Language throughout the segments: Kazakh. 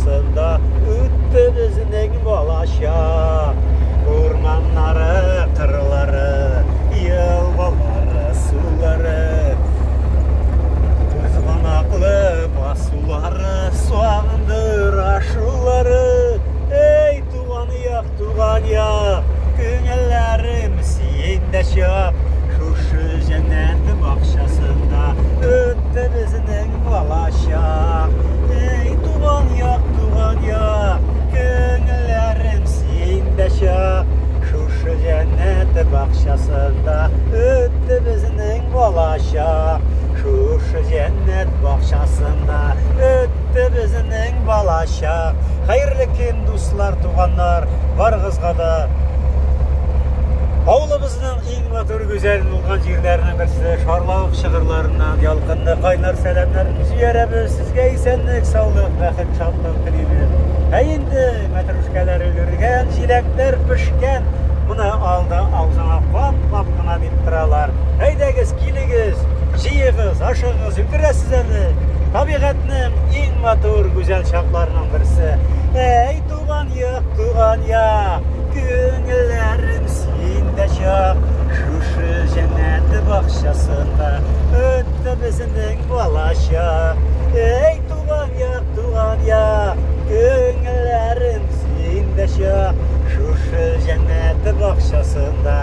бақшасында өтті біздің балаша. Орманнары, қырлары, елбалары, сулары, қызғанақлы басулары, суағындыр ашулары. Ей туған яқ, көңілләрім сиінде шақ. Шушы жәннәті бақшасында өтті біздің балаша. Ей туған яқ, көңілләрім сиінде шақ. Шушы жәннәті бақшасында өтті біздің балаша. Шушы жәннәт бақшасында өтті біздің балаша. Қайырлы кен дуслар, туғандар, барғызға да ауылымыздың ең матур güzel болған жерлерінің бірісі Шарлауық шығырларынан ялқынды қайнар сәлемдерін жібереміз. Сізге есенлік, саулық, бақыт, шаттық тілеймін. Енді мәтрушкалар үлгерген, жилектер пішкен, мұны алды аузыңа қап қана деп тұралар. Әйдәгіз, келігіз, жиығыз, ашығыз, үлгересіз әлі. Табиғатның ең матур güzel шақларынан бірісі. Ей туған яқ, көңілләрім сиінде шақ. Шушы жәннәті бақшасында өтті біздің балаша. Ей туған яқ, көңілләрім сиінде шақ. Шушы жәннәті бақшасында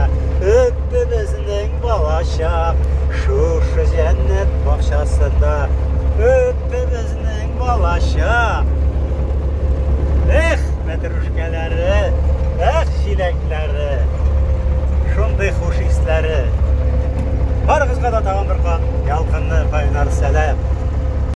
өтті біздің балаша. Шушы жәннәт бақшасында өтті біздің балаша. Эх, мәтрушкалары, эх, жиләкләре, шундай хуш исләре. Барығызға да тағын бір қан, ялқынны қайнар сәлем.